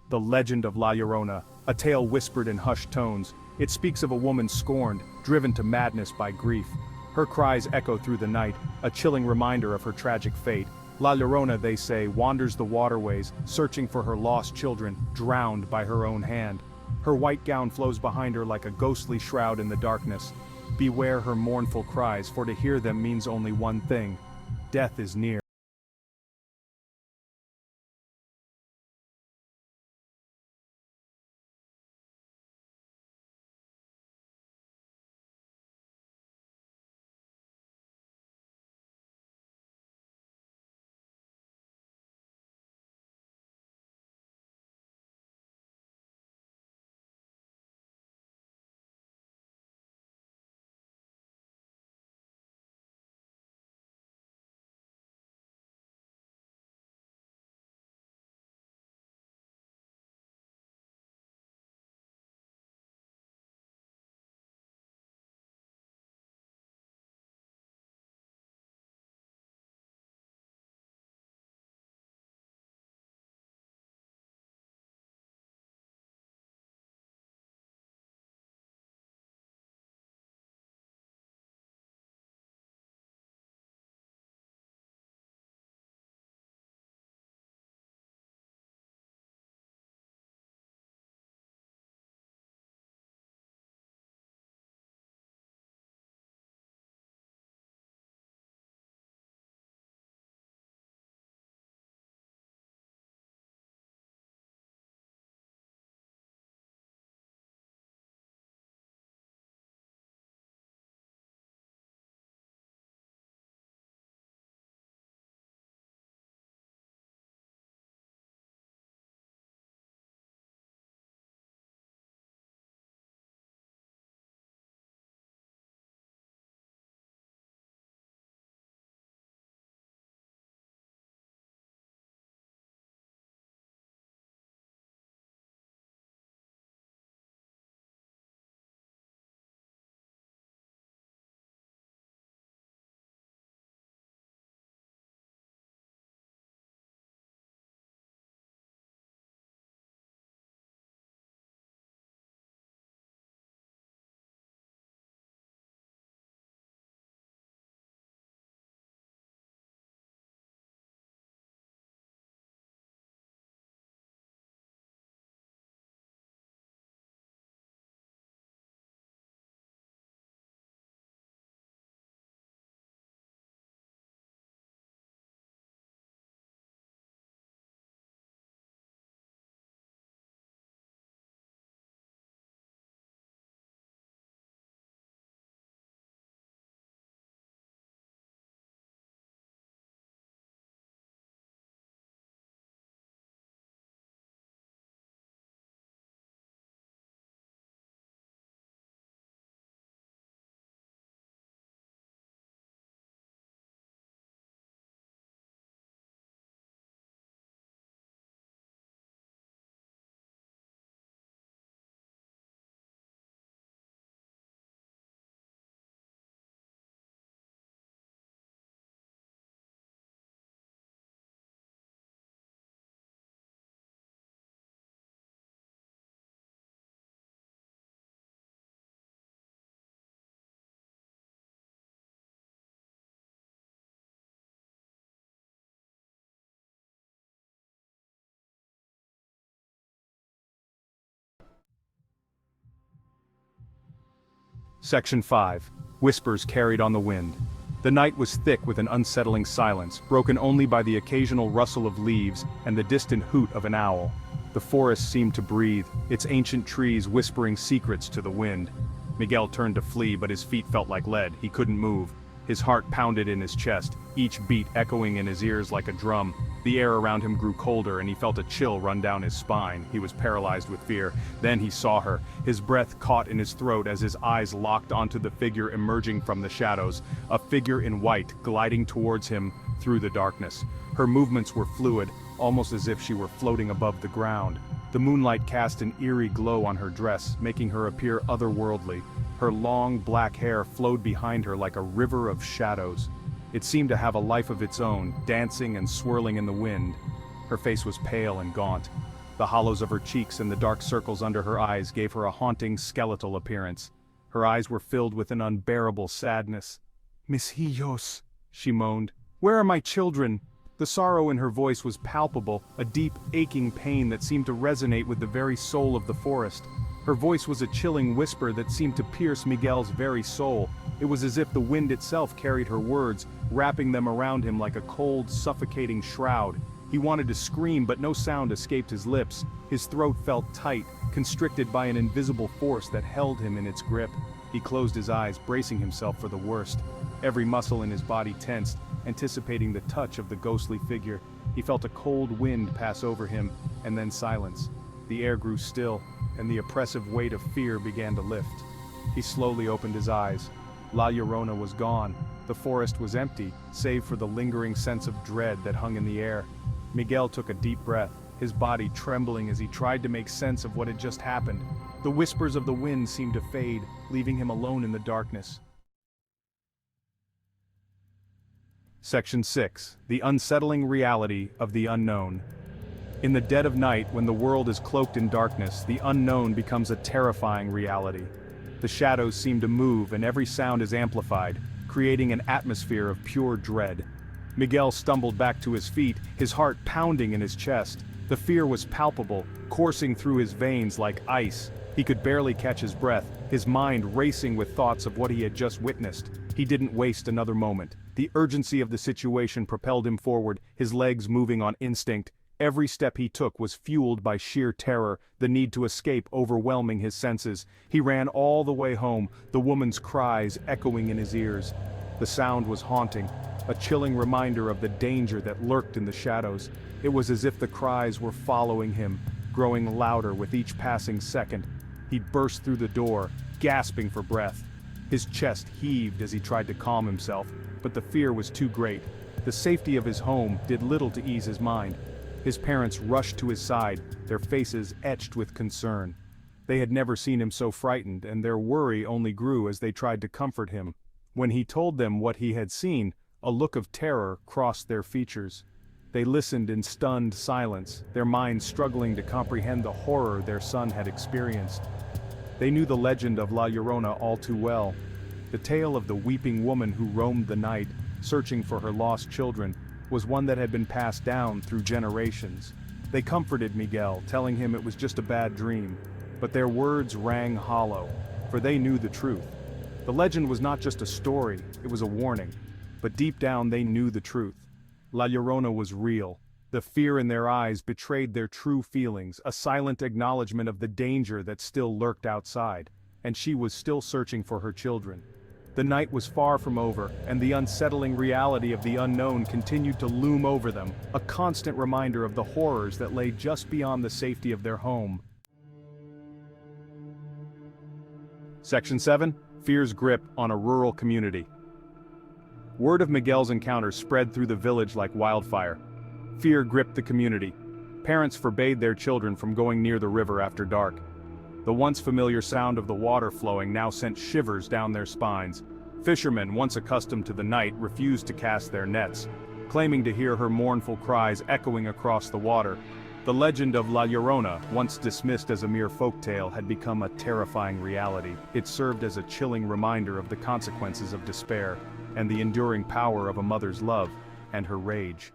The Legend of La Llorona, a tale whispered in hushed tones. It speaks of a woman scorned, driven to madness by grief. Her cries echo through the night, a chilling reminder of her tragic fate. La Llorona, they say, wanders the waterways, searching for her lost children, drowned by her own hand. Her white gown flows behind her like a ghostly shroud in the darkness. Beware her mournful cries, for to hear them means only one thing: death is near. Section 5. Whispers carried on the wind. The night was thick with an unsettling silence, broken only by the occasional rustle of leaves and the distant hoot of an owl. The forest seemed to breathe, its ancient trees whispering secrets to the wind. Miguel turned to flee, but his feet felt like lead. He couldn't move. His heart pounded in his chest, each beat echoing in his ears like a drum. The air around him grew colder, and he felt a chill run down his spine. He was paralyzed with fear. Then he saw her. His breath caught in his throat as his eyes locked onto the figure emerging from the shadows, a figure in white gliding towards him through the darkness. Her movements were fluid, almost as if she were floating above the ground. The moonlight cast an eerie glow on her dress, making her appear otherworldly. Her long, black hair flowed behind her like a river of shadows. It seemed to have a life of its own, dancing and swirling in the wind. Her face was pale and gaunt. The hollows of her cheeks and the dark circles under her eyes gave her a haunting, skeletal appearance. Her eyes were filled with an unbearable sadness. "Mis hijos," she moaned. "Where are my children?" The sorrow in her voice was palpable, a deep, aching pain that seemed to resonate with the very soul of the forest. Her voice was a chilling whisper that seemed to pierce Miguel's very soul. It was as if the wind itself carried her words, wrapping them around him like a cold, suffocating shroud. He wanted to scream, but no sound escaped his lips. His throat felt tight, constricted by an invisible force that held him in its grip. He closed his eyes, bracing himself for the worst. Every muscle in his body tensed, anticipating the touch of the ghostly figure. He felt a cold wind pass over him, and then silence. The air grew still, and the oppressive weight of fear began to lift. He slowly opened his eyes. La Llorona was gone. The forest was empty, save for the lingering sense of dread that hung in the air. Miguel took a deep breath, his body trembling as he tried to make sense of what had just happened. The whispers of the wind seemed to fade, leaving him alone in the darkness. Section 6. The Unsettling Reality of the Unknown. In the dead of night, when the world is cloaked in darkness, the unknown becomes a terrifying reality. The shadows seem to move and every sound is amplified, creating an atmosphere of pure dread. Miguel stumbled back to his feet, his heart pounding in his chest. The fear was palpable, coursing through his veins like ice. He could barely catch his breath, his mind racing with thoughts of what he had just witnessed. He didn't waste another moment. The urgency of the situation propelled him forward, his legs moving on instinct. Every step he took was fueled by sheer terror, the need to escape overwhelming his senses. He ran all the way home, the woman's cries echoing in his ears. The sound was haunting, a chilling reminder of the danger that lurked in the shadows. It was as if the cries were following him, growing louder with each passing second. He burst through the door, gasping for breath. His chest heaved as he tried to calm himself, but the fear was too great. The safety of his home did little to ease his mind. His parents rushed to his side, their faces etched with concern. They had never seen him so frightened, and their worry only grew as they tried to comfort him. When he told them what he had seen, a look of terror crossed their features. They listened in stunned silence, their minds struggling to comprehend the horror their son had experienced. They knew the legend of La Llorona all too well. The tale of the weeping woman who roamed the night, searching for her lost children, was one that had been passed down through generations. They comforted Miguel, telling him it was just a bad dream. But their words rang hollow, for they knew the truth. The legend was not just a story, it was a warning. But deep down they knew the truth. La Llorona was real. The fear in their eyes betrayed their true feelings, a silent acknowledgement of the danger that still lurked outside. And she was still searching for her children. The night was far from over, and the unsettling reality of the unknown continued to loom over them, a constant reminder of the horrors that lay just beyond the safety of their home. Section 7. Fear's Grip on a Rural Community. Word of Miguel's encounter spread through the village like wildfire. Fear gripped the community. Parents forbade their children from going near the river after dark. The once familiar sound of the water flowing now sent shivers down their spines. Fishermen, once accustomed to the night, refused to cast their nets, claiming to hear her mournful cries echoing across the water. The legend of La Llorona, once dismissed as a mere folktale, had become a terrifying reality. It served as a chilling reminder of the consequences of despair, and the enduring power of a mother's love and her rage.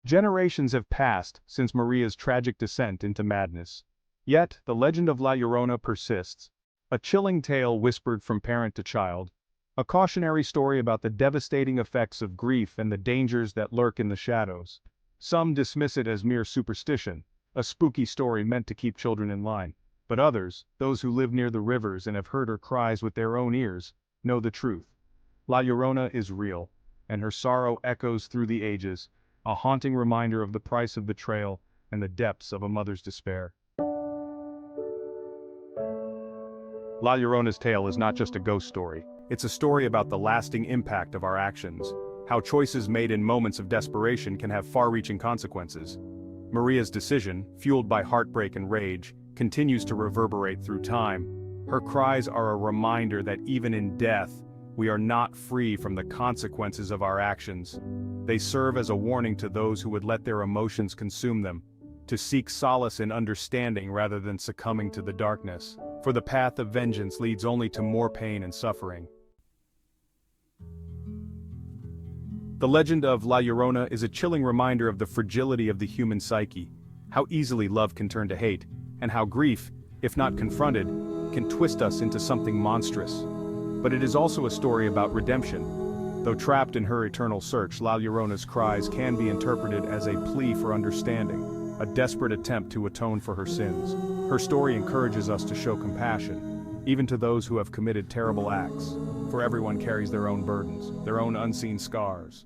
Generations have passed since Maria's tragic descent into madness. Yet, the legend of La Llorona persists. A chilling tale whispered from parent to child. A cautionary story about the devastating effects of grief and the dangers that lurk in the shadows. Some dismiss it as mere superstition, a spooky story meant to keep children in line. But others, those who live near the rivers and have heard her cries with their own ears, know the truth. La Llorona is real, and her sorrow echoes through the ages, a haunting reminder of the price of betrayal and the depths of a mother's despair. La Llorona's tale is not just a ghost story. It's a story about the lasting impact of our actions, how choices made in moments of desperation can have far-reaching consequences. Maria's decision, fueled by heartbreak and rage, continues to reverberate through time. Her cries are a reminder that even in death, We are not free from the consequences of our actions. They serve as a warning to those who would let their emotions consume them, to seek solace in understanding rather than succumbing to the darkness. For the path of vengeance leads only to more pain and suffering. The legend of La Llorona is a chilling reminder of the fragility of the human psyche, how easily love can turn to hate, and how grief, if not confronted, can twist us into something monstrous. But it is also a story about redemption. Though trapped in her eternal search, La Llorona's cries can be interpreted as a plea for understanding, a desperate attempt to atone for her sins. Her story encourages us to show compassion, even to those who have committed terrible acts, for everyone carries their own burdens, their own unseen scars.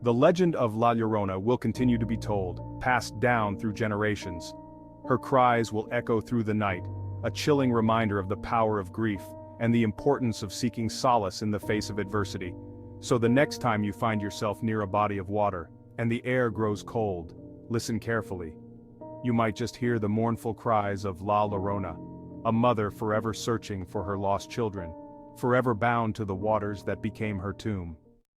The legend of La Llorona will continue to be told, passed down through generations. Her cries will echo through the night, a chilling reminder of the power of grief and the importance of seeking solace in the face of adversity. So the next time you find yourself near a body of water, and the air grows cold, listen carefully. You might just hear the mournful cries of La Llorona, a mother forever searching for her lost children, forever bound to the waters that became her tomb.